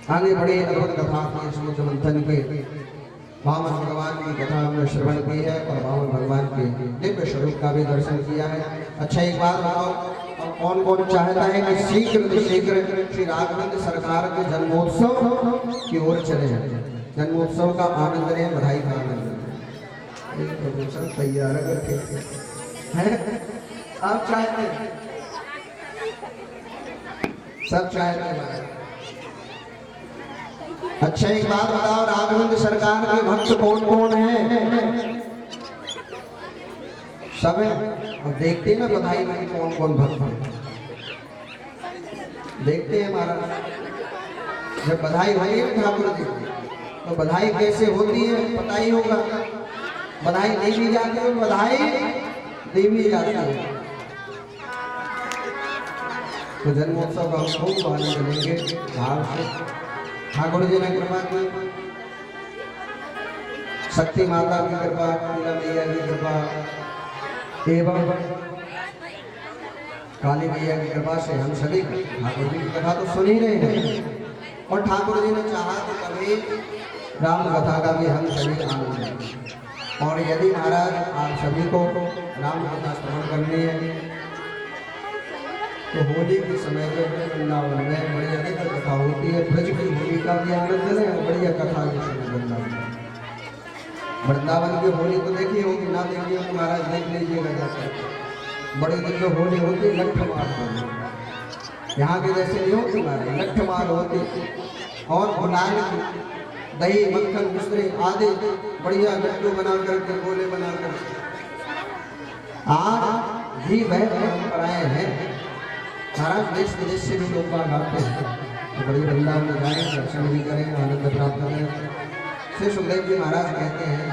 आगे बड़ी अद्भुत कथा की समुद्र मंथन के वामन भगवान की कथा हमने श्रवण की है और वामन भगवान के दिव्य स्वरूप का भी दर्शन किया है। अच्छा एक बात बताओ, अब कौन कौन चाहता है कि शीघ्र शीघ्र श्री राघवेंद्र सरकार के जन्मोत्सव की ओर चले जाए, जन्मोत्सव का आनंद लें, बधाई का आनंद लें। तैयार है आप चाहते हैं, सब चाहते हैं। अच्छा एक बात बताओ, राघवेंद्र सरकार के भक्त कौन कौन है? सब है। और देखते हैं ना बधाई में कौन कौन भक्त है, देखते हैं महाराज। जब बधाई होती है ठाकुर जी तो बधाई कैसे होती है पता ही होगा। बधाई नहीं दी जाती है, बधाई दी भी जाती है। तो जन्मोत्सव का हम खूब आनंद लेंगे भाव से। ठाकुर जी ने कृपा की, शक्ति माता की कृपा, पूजा मैया की कृपा एवं काली मैया की कृपा से हम सभी ठाकुर जी की कथा तो सुन ही रहे हैं। और ठाकुर जी ने चाहा तो कभी राम कथा का भी हम सभी आनंद लें। और यदि महाराज आप सभी को राम कथा श्रवण करनी है तो होली के समय में वृंदावन में बड़ी अधिक कथा होती है। ब्रज की होली का भी आनंद लें, बढ़िया कथा के समय वृंदावन की होली तो देखी होगी, ना देखी होगी महाराज देख लीजिएगा जाकर। बड़ी दिन जो होली होती है लठ मार होती, यहाँ के जैसे नहीं होती महाराज, लठ मार होती। और गुलाल दही मक्खन मिश्री आदि बढ़िया लड्डू बना करके गोले बना कर आज भी वह परंपराएं हैं महाराज। देश विदेश से भी लोग बाग आते हैं तो बड़ी वृंदावन में जाएं, दर्शन भी करें, आनंद प्राप्त करें। श्री सुखदेव जी महाराज कहते हैं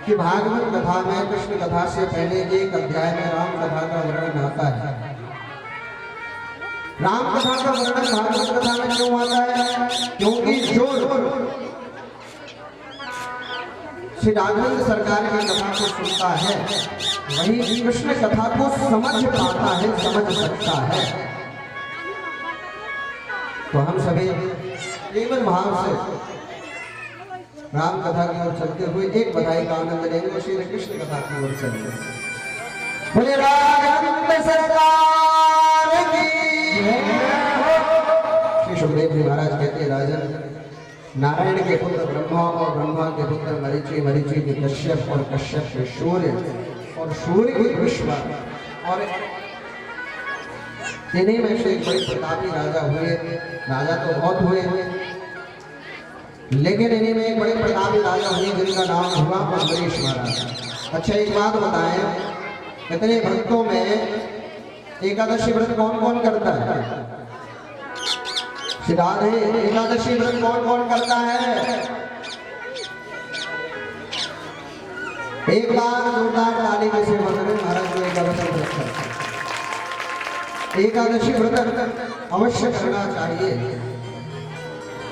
कि भागवत कथा में कृष्ण कथा से पहले एक अध्याय में राम कथा का वर्णन आता है। राम कथा का वर्णन भागवत कथा में क्यों आता है? क्योंकि जो श्री राघवेंद्र सरकार की कथा को सुनता है वही कृष्ण कथा को समझ पाता है, समझ सकता है। तो हम सभी केवल भाव से राम कथा की ओर चलते हुए एक बधाई का आनंद लेंगे, श्री कृष्ण कथा की ओर चलेंगे। बोले राघवेंद्र सरकार की। श्री सुखदेव जी महाराज कहते हैं, राजन नारायण के पुत्र ब्रह्मा और ब्रह्मा के पुत्र मरीचि, मरीचि के कश्यप और कश्यप के सूर्य और सूर्य के विश्व और इन्हीं में से एक बड़े प्रतापी राजा हुए। राजा तो बहुत हुए लेकिन इन्हीं में एक बड़े प्रतापी राजा हुए जिनका नाम हुआ अम्बरीश महाराज। अच्छा एक बात बताएं, इतने भक्तों में एकादशी व्रत कौन कौन करता है? सिद्धार्थ एकादशी व्रत कौन कौन करता है? एक बार जोरदार ताली के से महाराज को एकादशी व्रत करता है। एकादशी व्रत अवश्य करना चाहिए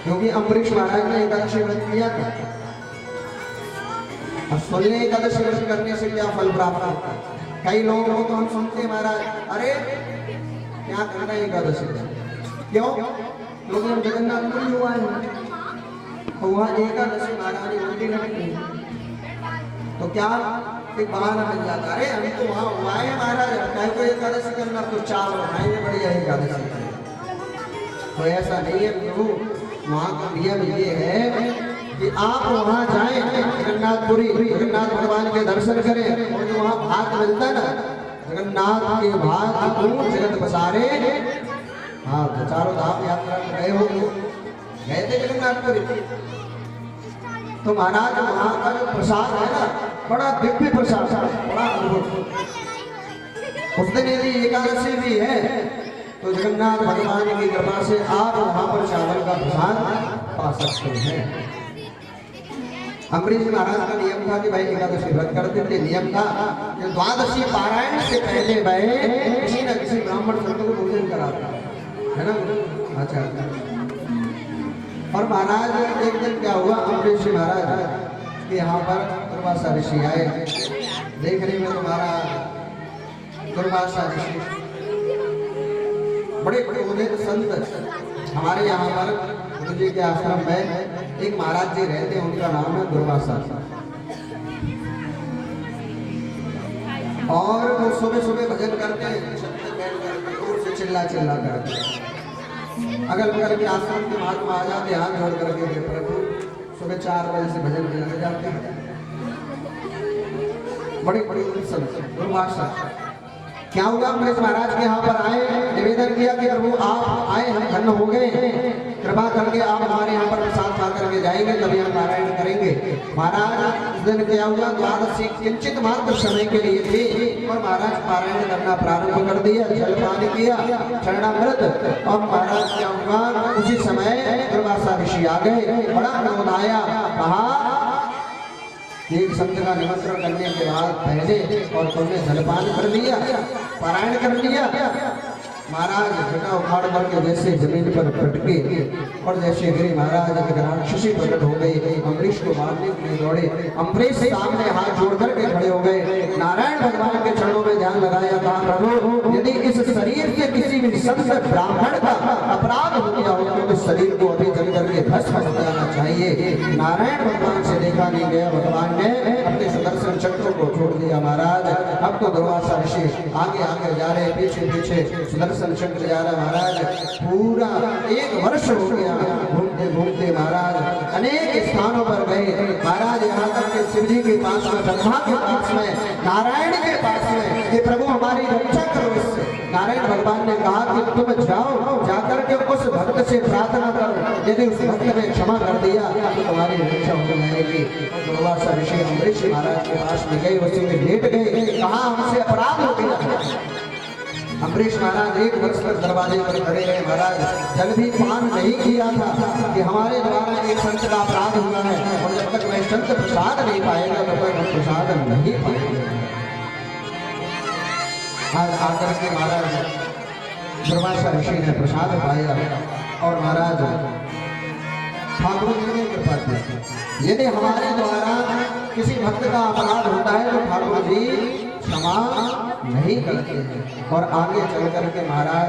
क्योंकि अम्बरीश महाराज ने एकादशी व्रत किया था। अब सुनने एकादशी व्रत करने से क्या फल प्राप्त होता है? कई लोगों को तो हम सुनते हैं महाराज, अरे क्या करना है एकादशी व्रत, क्यों? क्योंकि हम जगन्नाथपुरी हुआ है तो वहाँ एकादशी महाराज उल्टी लगती है तो क्या एक बहाना मिल जाता, अरे हम तो वहाँ हुआ है महाराज, कहीं को एकादशी करना तो चावल खाएंगे बढ़िया एकादशी करें। तो ऐसा नहीं है प्रभु, वहाँ का नियम ये है कि आप वहाँ जाएं, जगन्नाथपुरी जगन्नाथ भगवान के दर्शन करें और जो वहाँ भाग मिलता है ना जगन्नाथ के भाग जगत बसारे। हाँ तो चारों धाम यात्रा में गए हो, गए थे जगन्नाथपुरी, तो महाराज वहाँ का जो प्रसाद है ना बड़ा दिव्य प्रसाद, बड़ा अद्भुत। उस दिन यदि एकादशी भी है तो जगन्नाथ भगवान की कृपा से आप वहाँ पर चावल का प्रसाद पा सकते हैं। अम्बरीश महाराज का नियम था कि भाई एकादशी व्रत करते थे। नियम था कि द्वादशी पारायण से पहले भाई किसी न किसी ब्राह्मण संत को भोजन कराता है ना। अच्छा और महाराज एक दिन क्या हुआ, अम्बरीश महाराज के यहाँ पर दुर्वासा ऋषि आए। देखने में तुम्हारा दुर्वासा ऋषि बड़े बड़े उदित संत हमारे यहाँ पर गुरु जी के आश्रम में एक महाराज जी रहते हैं, उनका नाम है दुर्वासा। और वो सुबह सुबह भजन करते हैं, छत पे बैठ करके दूर से चिल्ला चिल्ला करके अगल बगल के आश्रम के महात्मा आ जाते, हाथ जोड़ करके के प्रभु सुबह 4 बजे से भजन में लगे जाते हैं। बड़ी बड़ी दुर्भाषा। क्या हुआ, अम्बरीश महाराज के यहाँ पर आए, निवेदन किया कि प्रभु आप आए, हम धन्य हो गए, कृपा करके आप हमारे यहाँ पर प्रसाद खा करके जाएंगे, तभी हम पारायण करेंगे। महाराज उस दिन क्या हुआ, द्वादशी किंचित मात्र समय के लिए थी और महाराज पारायण करना प्रारंभ कर दिया, जलपान किया, चरणामृत। और महाराज क्या हुआ, उसी समय दुर्वासा ऋषि आ गए, बड़ा क्रोध आया, कहा एक संत का निमंत्रण करने के बाद पहले और तुमने जलपान कर लिया, पारायण कर लिया। महाराज जटा उखाड़ करके जैसे जमीन पर पटके और जैसे गिरी, महाराज राक्षसी प्रकट हो गई, अम्बरीश को मारने के लिए दौड़े। अम्बरीश सामने हाथ जोड़ करके खड़े हो गए, नारायण भगवान के चरणों में ध्यान लगाया, कहा प्रभु यदि इस शरीर से किसी भी संत ब्राह्मण का अपराध हो गया हो तो इस शरीर को अभी जल करके भस्म हो जाना चाहिए। नारायण भगवान से देखा नहीं गया, भगवान ने अपने सुदर्शन चक्र को छोड़ दिया। महाराज अब तो दुर्वासा ऋषि आगे आगे जा रहे, पीछे पीछे सुदर्शन चक्र जा रहा। महाराज पूरा 1 वर्ष हो गया घूमते घूमते महाराज अनेक स्थानों पर गए। महाराज यहाँ तक के शिव जी के पास में, ब्रह्मा के पास में, नारायण के पास में, ये प्रभु हमारी रक्षा करो इससे। नारायण भगवान ने कहा कि तुम जाओ, जाकर के उस भक्त से प्रार्थना करो, यदि उस भक्त ने क्षमा कर दिया तो तुम्हारी रक्षा हो जाएगी। दुर्वासा ऋषि अम्बरीश महाराज के पास में गए, उसी में लेट गए, कहा हमसे अपराध हो गया। अम्बरीश महाराज 1 वर्ष तक दरवाजे पर खड़े रहे। महाराज जल भी पान नहीं किया था कि हमारे द्वारा एक संत का अपराध हुआ है, और जब तक वह संत प्रसाद नहीं पाएगा तब तक हम प्रसाद नहीं पाएंगे। आज आकर के महाराज दुर्वासा ऋषि ने प्रसाद पाया और महाराज ठाकुर जी ने कृपा की। यदि हमारे द्वारा किसी भक्त का अपराध होता है तो ठाकुर जी क्षमा नहीं करते हैं। और आगे चल करके महाराज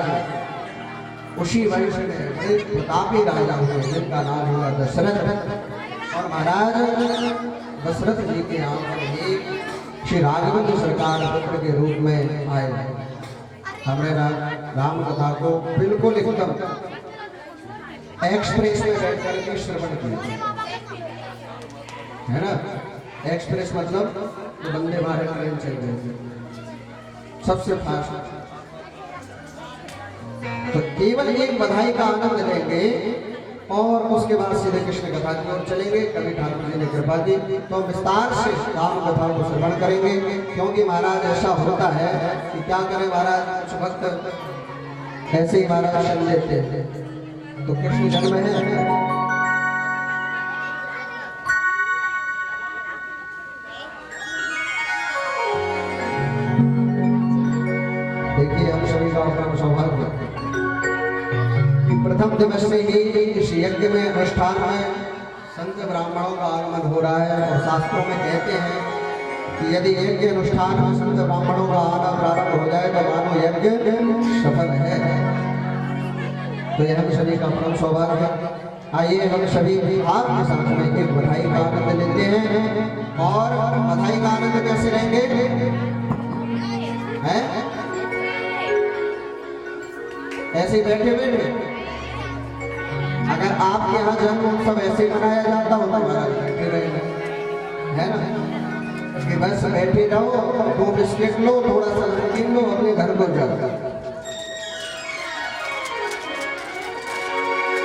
उसी वंश में एक प्रतापी राजा हुए जिनका नाम हुआ दशरथ। और महाराज दशरथ जी के यहाँ पर ही श्री राघवेंद्र सरकार पुत्र के रूप में आए। हमने राम कथा को बिल्कुल एकदम एक्सप्रेस में बैठ करके श्रवण किया है ना। एक्सप्रेस मतलब तो वंदे भारत ट्रेन चल रही है सबसे फास्ट। तो केवल एक बधाई का आनंद लेंगे और उसके बाद सीधे कृष्ण कथा की ओर चलेंगे। कभी ठाकुर जी ने कृपा की तो विस्तार से राम कथा को श्रवण करेंगे, क्योंकि महाराज ऐसा होता है कि क्या करें महाराज, कुछ वक्त ऐसे ही महाराज चल लेते हैं। तो कृष्ण जन्म है, देखिए हम सभी का अपना सौभाग्य कि प्रथम दिवस से ही इस यज्ञ में अनुष्ठान में संत ब्राह्मणों का आगमन हो रहा है। और शास्त्रों में कहते हैं कि यदि यज्ञ अनुष्ठान में संत ब्राह्मणों का आना प्रारंभ हो जाए तो मानो यज्ञ सफल है। तो यह हम सभी का परम सौभाग्य है। आइए हम सभी आपके साथ में एक बधाई का आनंद लेते हैं। और बधाई का आनंद कैसे लेंगे हैं? ऐसे ही बैठे बैठे। अगर आपके यहाँ जन्म उत्सव ऐसे मनाया जाता हो तो महाराज बैठे रहे है ना, कि बस बैठे रहो, 2 बिस्किट लो, थोड़ा सा नमकीन लो, अपने घर को जाओ।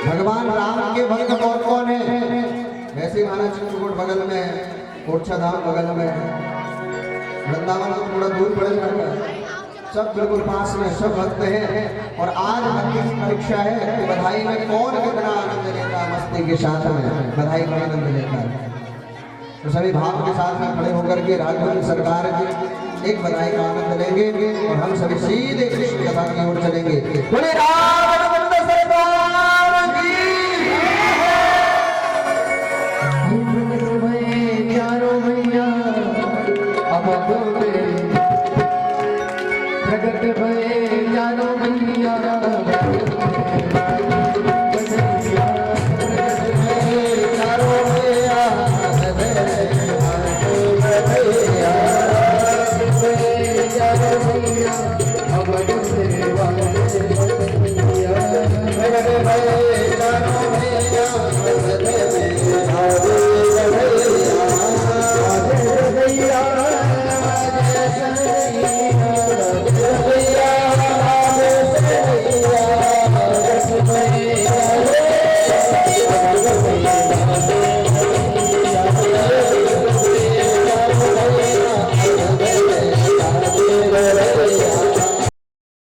भगवान राम के भक्त कौन कौन है? वैसे महाराज चित्रकूट बगल में, ओरछा धाम बगल में, वृंदावन तो थोड़ा दूर पड़ जाता है, सब बिल्कुल पास में सब भक्त हैं। और आज भक्ति की परीक्षा है कि बधाई में कौन कितना आनंद लेता है, मस्ती के साथ में बधाई का आनंद लेता है। तो सभी भाव के साथ में खड़े होकर के राघवेंद्र सरकार की एक बधाई का आनंद लेंगे और हम सभी सीधे कृष्ण कथा की ओर चलेंगे।